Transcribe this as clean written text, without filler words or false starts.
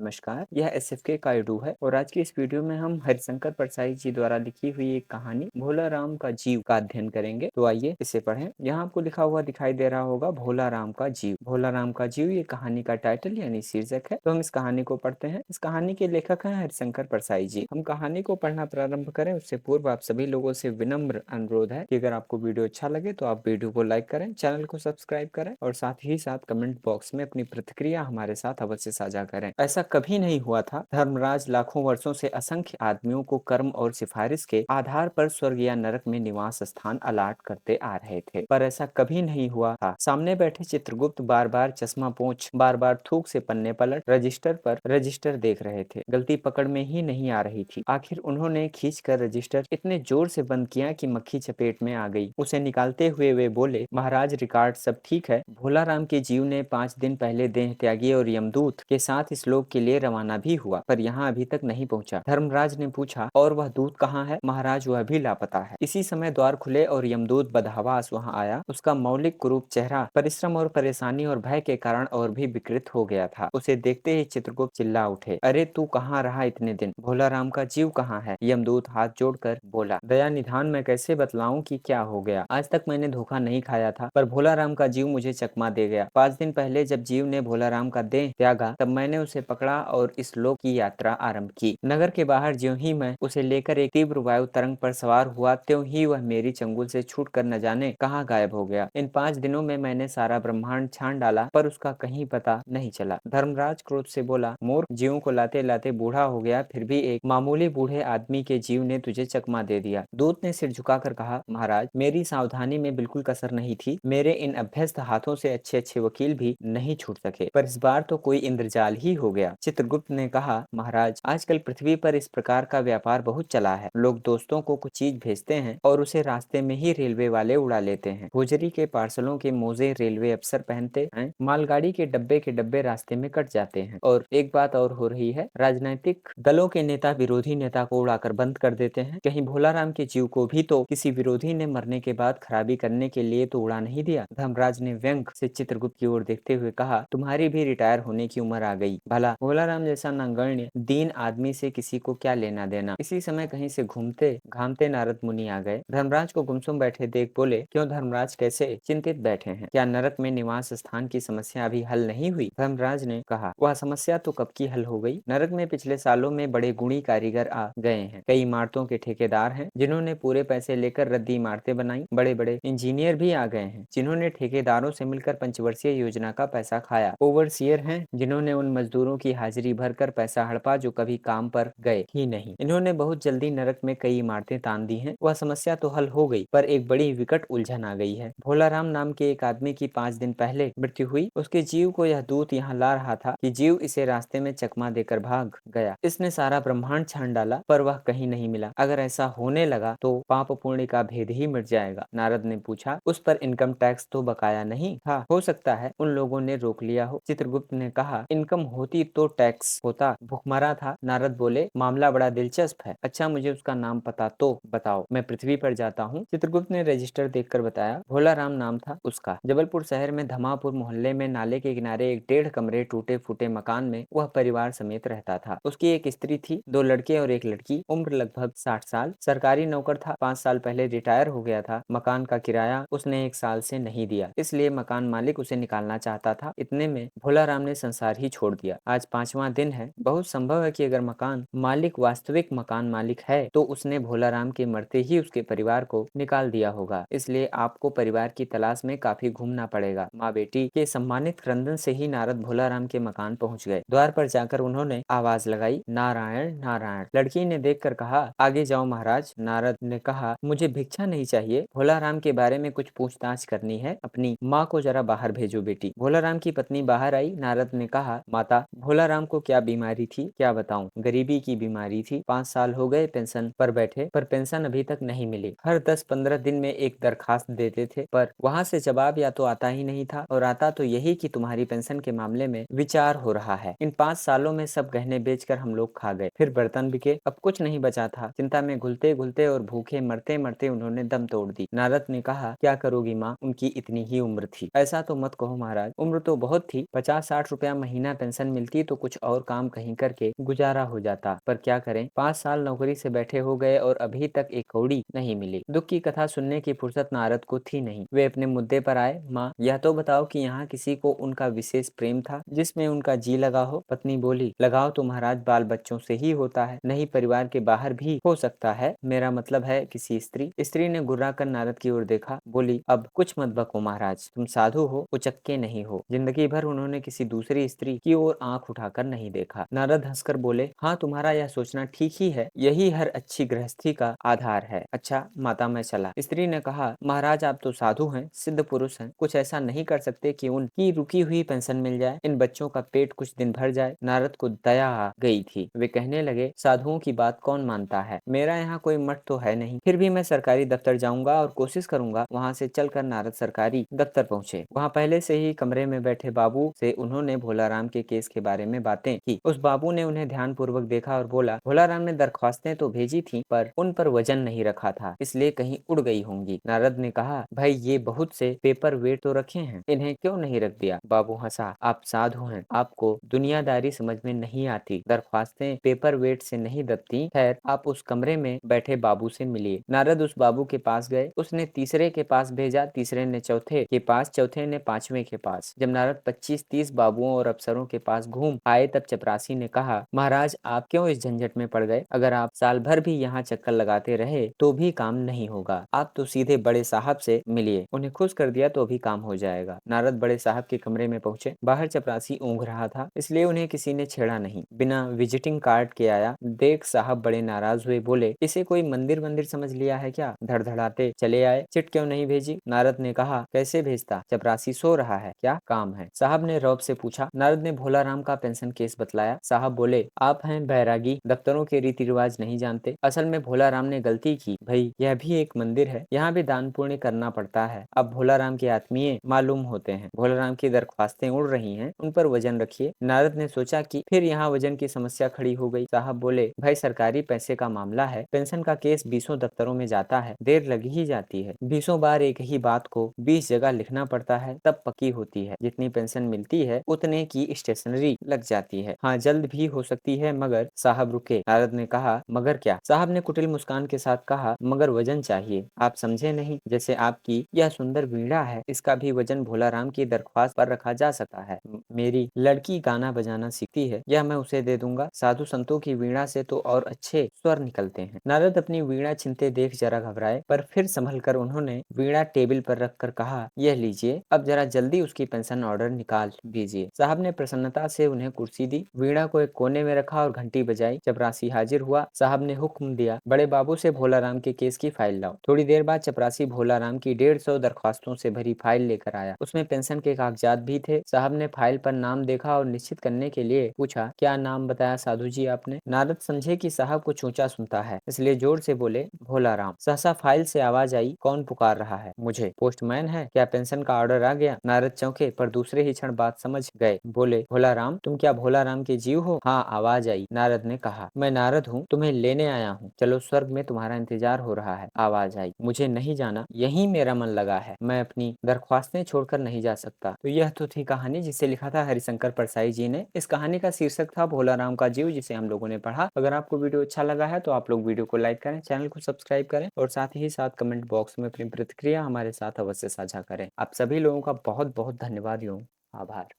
नमस्कार, यह एसएफके काइडू है और आज की इस वीडियो में हम हरिशंकर परसाई जी द्वारा लिखी हुई एक कहानी भोला राम का जीव का अध्ययन करेंगे। तो आइए इसे पढ़ें। यहाँ आपको लिखा हुआ दिखाई दे रहा होगा भोला राम का जीव। भोला राम का जीव ये कहानी का टाइटल यानी शीर्षक है। तो हम इस कहानी को पढ़ते हैं। इस कहानी के लेखक हैं हरिशंकर परसाई जी। हम कहानी को पढ़ना प्रारंभ करें उससे पूर्व आप सभी लोगों से विनम्र अनुरोध है कि अगर आपको वीडियो अच्छा लगे तो आप वीडियो को लाइक करें, चैनल को सब्सक्राइब करें और साथ ही साथ कमेंट बॉक्स में अपनी प्रतिक्रिया हमारे साथ अवश्य साझा करें। ऐसा कभी नहीं हुआ था। धर्मराज लाखों वर्षों से असंख्य आदमियों को कर्म और सिफारिश के आधार पर स्वर्ग या नरक में निवास स्थान अलाट करते आ रहे थे, पर ऐसा कभी नहीं हुआ था। सामने बैठे चित्रगुप्त बार बार चश्मा पोंछ, बार बार थूक से पन्ने पलट रजिस्टर पर रजिस्टर देख रहे थे। गलती पकड़ में ही नहीं आ रही थी। आखिर उन्होंने खींचकर रजिस्टर इतने जोर से बंद किया कि मक्खी चपेट में आ गई। उसे निकालते हुए वे बोले, महाराज रिकॉर्ड सब ठीक है। भोला राम के जीव ने 5 दिन पहले देह त्यागी और यमदूत के साथ इस लोक के लिए रवाना भी हुआ, पर यहाँ अभी तक नहीं पहुँचा। धर्मराज ने पूछा, और वह दूत कहाँ है? महाराज वह भी लापता है। इसी समय द्वार खुले और यमदूत बदहवास वहाँ आया। उसका मौलिक कुरूप चेहरा परिश्रम और परेशानी और भय के कारण और भी विकृत हो गया था। उसे देखते ही चित्रगुप्त चिल्ला उठे, अरे तू कहाँ रहा इतने दिन? भोला राम का जीव कहाँ है? यमदूत हाथ जोड़कर बोला, दया निधान मैं कैसे बतलाऊं कि क्या हो गया। आज तक मैंने धोखा नहीं खाया था, पर भोला राम का जीव मुझे चकमा दे गया। 5 दिन पहले जब जीव ने भोला राम का देह त्यागा तब मैंने उसे पकड़ा और इस लोक की यात्रा आरंभ की। नगर के बाहर ज्यों ही मैं उसे लेकर एक तीव्र वायु तरंग पर सवार हुआ त्यों ही वह मेरी चंगुल से छूटकर न जाने कहाँ गायब हो गया। इन 5 दिनों में मैंने सारा ब्रह्मांड छान डाला पर उसका कहीं पता नहीं चला। धर्मराज क्रोध से बोला, मूर्ख, जीवों को लाते लाते बूढ़ा हो गया, फिर भी एक मामूली बूढ़े आदमी के जीव ने तुझे चकमा दे दिया। दूत ने सिर झुकाकर कहा, महाराज मेरी सावधानी में बिल्कुल कसर नहीं थी। मेरे इन अभ्यस्त हाथों से अच्छे अच्छे वकील भी नहीं छूट सके, पर इस बार तो कोई इंद्रजाल ही हो गया। चित्रगुप्त ने कहा, महाराज आजकल पृथ्वी पर इस प्रकार का व्यापार बहुत चला है। लोग दोस्तों को कुछ चीज भेजते हैं और उसे रास्ते में ही रेलवे वाले उड़ा लेते हैं। भोजरी के पार्सलों के मोजे रेलवे अफसर पहनते हैं। मालगाड़ी के डब्बे रास्ते में कट जाते हैं। और एक बात और हो रही है, राजनीतिक दलों के नेता विरोधी नेता को उड़ाकर बंद कर देते हैं। कहीं भोला राम के जीव को भी तो किसी विरोधी ने मरने के बाद खराबी करने के लिए तो उड़ा नहीं दिया। धर्मराज ने व्यंग से चित्रगुप्त की ओर देखते हुए कहा, तुम्हारी भी रिटायर होने की उम्र आ गई। भला भोला राम जैसा नगण्य दीन आदमी से किसी को क्या लेना देना। इसी समय कहीं से घूमते घामते नारद मुनि आ गए। धर्मराज को गुमसुम बैठे देख बोले, क्यों धर्मराज, कैसे चिंतित बैठे हैं? क्या नरक में निवास स्थान की समस्या अभी हल नहीं हुई? धर्मराज ने कहा, वह समस्या तो कब की हल हो गई। नरक में पिछले सालों में बड़े गुणी कारीगर आ गए हैं। कई इमारतों के ठेकेदार हैं जिन्होंने पूरे पैसे लेकर रद्दी इमारतें बनाई। बड़े बड़े इंजीनियर भी आ गए हैं जिन्होंने ठेकेदारों से मिलकर पंचवर्षीय योजना का पैसा खाया। ओवरसियर हैं जिन्होंने उन मजदूरों की हाजिरी भरकर पैसा हड़पा जो कभी काम पर गए ही नहीं। इन्होंने बहुत जल्दी नरक में कई इमारतें तान दी हैं। वह समस्या तो हल हो गई, पर एक बड़ी विकट उलझन आ गई है। भोला राम नाम के एक आदमी की 5 दिन पहले मृत्यु हुई। उसके जीव को यह दूत यहाँ ला रहा था कि जीव इसे रास्ते में चकमा देकर भाग गया। इसने सारा ब्रह्मांड छान डाला पर वह कहीं नहीं मिला। अगर ऐसा होने लगा तो पाप पुण्य का भेद ही मिट जाएगा। नारद ने पूछा, उस पर इनकम टैक्स तो बकाया नहीं था? हो सकता है उन लोगों ने रोक लिया हो। चित्रगुप्त ने कहा, इनकम होती तो टैक्स होता। भुखमरा था। नारद बोले, मामला बड़ा दिलचस्प है। अच्छा मुझे उसका नाम पता तो बताओ, मैं पृथ्वी पर जाता हूँ। चित्रगुप्त ने रजिस्टर देखकर बताया, भोला राम नाम था उसका। जबलपुर शहर में धमापुर मोहल्ले में नाले के किनारे एक 1.5 कमरे टूटे फूटे मकान में वह परिवार समेत रहता था। उसकी एक स्त्री थी, 2 लड़के और एक लड़की। उम्र लगभग 60 साल। सरकारी नौकर था। 5 साल पहले रिटायर हो गया था। मकान का किराया उसने 1 साल से नहीं दिया, इसलिए मकान मालिक उसे निकालना चाहता था। इतने में भोला राम ने संसार ही छोड़ दिया। आज 5वां दिन है। बहुत संभव है कि अगर मकान मालिक वास्तविक मकान मालिक है तो उसने भोला राम के मरते ही उसके परिवार को निकाल दिया होगा। इसलिए आपको परिवार की तलाश में काफी घूमना पड़ेगा। माँ बेटी के सम्मानित क्रंदन से ही नारद भोला राम के मकान पहुंच गए। द्वार पर जाकर उन्होंने आवाज लगाई, नारायण नारायण। लड़की ने देखकर कहा, आगे जाओ महाराज। नारद ने कहा, मुझे भिक्षा नहीं चाहिए, भोला राम के बारे में कुछ पूछताछ करनी है। अपनी माँ को जरा बाहर भेजो बेटी। भोला राम की पत्नी बाहर आई। नारद ने कहा, माता भोला राम को क्या बीमारी थी? क्या बताऊं, गरीबी की बीमारी थी। 5 साल हो गए पेंशन पर बैठे, पर पेंशन अभी तक नहीं मिली। हर 10-15 दिन में एक दरखास्त देते थे, पर वहाँ से जवाब या तो आता ही नहीं था, और आता तो यही कि तुम्हारी पेंशन के मामले में विचार हो रहा है। इन 5 सालों में सब गहने बेचकर हम लोग खा गए, फिर बर्तन बिके, अब कुछ नहीं बचा था। चिंता में घुलते घुलते और भूखे मरते मरते उन्होंने दम तोड़ दी। नारद ने कहा, क्या करोगी माँ, उनकी इतनी ही उम्र थी। ऐसा तो मत कहो महाराज, उम्र तो बहुत थी। 50-60 रुपया महीना पेंशन मिलती तो कुछ और काम कहीं करके गुजारा हो जाता, पर क्या करें, 5 साल नौकरी से बैठे हो गए और अभी तक एक कौड़ी नहीं मिली। दुख की कथा सुनने की फुर्सत नारद को थी नहीं। वे अपने मुद्दे पर आए। माँ, यह तो बताओ कि यहाँ किसी को उनका विशेष प्रेम था जिसमें उनका जी लगा हो? पत्नी बोली, लगाव तो महाराज बाल बच्चों से ही होता है, नहीं परिवार के बाहर भी हो सकता है। मेरा मतलब है किसी स्त्री। स्त्री ने गुर्रा कर नारद की ओर देखा, बोली, अब कुछ मत बको महाराज, तुम साधु हो, उचक्के नहीं हो। जिंदगी भर उन्होंने किसी दूसरी स्त्री की ओर आंख उठाकर नहीं देखा। नारद हंसकर बोले, हाँ, तुम्हारा यह सोचना ठीक ही है, यही हर अच्छी गृहस्थी का आधार है। अच्छा माता, मैं चला। स्त्री ने कहा, महाराज आप तो साधु हैं, सिद्ध पुरुष हैं, कुछ ऐसा नहीं कर सकते कि उनकी रुकी हुई पेंशन मिल जाए, इन बच्चों का पेट कुछ दिन भर जाए। नारद को दया आ गई थी। वे कहने लगे, साधुओं की बात कौन मानता है, मेरा यहाँ कोई मठ तो है नहीं, फिर भी मैं सरकारी दफ्तर जाऊंगा और कोशिश करूंगा। वहाँ से चलकर नारद सरकारी दफ्तर पहुँचे। वहाँ पहले से ही कमरे में बैठे बाबू से उन्होंने भोलाराम के केस के बारे में बातें की। उस बाबू ने उन्हें ध्यानपूर्वक देखा और बोला, भोलाराम ने दरख्वास्तें तो भेजी थी, पर उन पर वजन नहीं रखा था, इसलिए कहीं उड़ गई होंगी। नारद ने कहा, भाई ये बहुत से पेपर वेट तो रखे हैं, इन्हें क्यों नहीं रख दिया? बाबू हंसा, आप साधु हैं, आपको दुनियादारी समझ में नहीं आती, दरख्वास्तें पेपर वेट से नहीं दबती। खैर, आप उस कमरे में बैठे बाबू से मिलिए। नारद उस बाबू के पास गए। उसने तीसरे के पास भेजा, तीसरे ने चौथे के पास, चौथे ने पांचवें के पास। जब नारद 25-30 बाबुओं और अफसरों के पास घूम आए, तब चपरासी ने कहा, महाराज आप क्यों इस झंझट में पड़ गए? अगर आप साल भर भी यहाँ चक्कर लगाते रहे तो भी काम नहीं होगा। आप तो सीधे बड़े साहब से मिलिए, उन्हें खुश कर दिया तो भी काम हो जाएगा। नारद बड़े साहब के कमरे में पहुंचे। बाहर चपरासी ऊँघ रहा था, इसलिए उन्हें किसी ने छेड़ा नहीं। बिना विजिटिंग कार्ड के आया। देख साहब बड़े नाराज हुए, बोले, इसे कोई मंदिर मंदिर समझ लिया है क्या? धड़धड़ाते चले आए। चिट क्यों नहीं भेजी? नारद ने कहा, कैसे भेजता, चपरासी सो रहा है, क्या काम है? साहब ने रौब से पूछा। नारद ने भोलाराम का पेंशन केस बतलाया। साहब बोले, आप हैं बैरागी, दफ्तरों के रीति रिवाज नहीं जानते। असल में भोलाराम ने गलती की भाई, यह भी एक मंदिर है, यहाँ भी दान पुण्य करना पड़ता है। अब भोलाराम के आत्मीय मालूम होते हैं। भोलाराम की दरख्वास्तें उड़ रही हैं, उन पर वजन रखिए। नारद ने सोचा कि फिर यहाँ वजन की समस्या खड़ी हो गई। साहब बोले, भाई सरकारी पैसे का मामला है, पेंशन का केस 20 दफ्तरों में जाता है, देर लग ही जाती है। 20 बार एक ही बात को 20 जगह लिखना पड़ता है, तब पक्की होती है। जितनी पेंशन मिलती है उतने की स्टेशनरी लग जाती है। हाँ, जल्द भी हो सकती है, मगर। साहब रुके। नारद ने कहा, मगर क्या? साहब ने कुटिल मुस्कान के साथ कहा, मगर वजन चाहिए। आप समझे नहीं, जैसे आपकी यह सुंदर वीणा है, इसका भी वजन भोलाराम की दरख्वास्त पर रखा जा सकता है। मेरी लड़की गाना बजाना सीखती है, यह मैं उसे दे दूंगा। साधु संतों की वीणा से तो और अच्छे स्वर निकलते हैं। नारद अपनी वीणा छिनते देख जरा घबराए, पर फिर संभल कर उन्होंने वीणा टेबल पर रखकर कहा, यह लीजिए, अब जरा जल्दी उसकी पेंशन ऑर्डर निकाल दीजिए। साहब ने प्रसन्नता से उन्हें कुर्सी दी, वीणा को एक कोने में रखा और घंटी बजाई। चपरासी हाजिर हुआ। साहब ने हुक्म दिया, बड़े बाबू से भोलाराम के केस की फाइल लाओ। थोड़ी देर बाद चपरासी भोलाराम की 150 दरख्वास्तों से भरी फाइल लेकर आया। उसमें पेंशन के कागजात भी थे। साहब ने फाइल पर नाम देखा और निश्चित करने के लिए पूछा, क्या नाम बताया साधु जी आपने? नारद समझे कि साहब कुछ ऊंचा सुनता है, इसलिए जोर से बोले, भोलाराम। सहसा फाइल से आवाज आई, कौन पुकार रहा है? मुझे। पोस्टमैन है क्या? पेंशन का ऑर्डर आ गया? नारद चौंके, पर दूसरे ही क्षण बात समझ गए। बोले, भोलाराम, तुम क्या भोलाराम के जीव हो? हाँ, आवाज आई। नारद ने कहा, मैं नारद हूँ, तुम्हें लेने आया हूँ, चलो स्वर्ग में तुम्हारा इंतजार हो रहा है। आवाज आई, मुझे नहीं जाना, यहीं मेरा मन लगा है, मैं अपनी दरख्वास्तें छोड़कर नहीं जा सकता। तो यह तो थी कहानी जिसे लिखा था हरिशंकर परसाई जी ने। इस कहानी का शीर्षक था भोलाराम का जीव, जिसे हम लोगों ने पढ़ा। अगर आपको वीडियो अच्छा लगा है तो आप लोग वीडियो को लाइक करें, चैनल को सब्सक्राइब करें और साथ ही साथ कमेंट बॉक्स में अपनी प्रतिक्रिया हमारे साथ अवश्य साझा करें। आप सभी लोगों का बहुत बहुत धन्यवाद एवं आभार।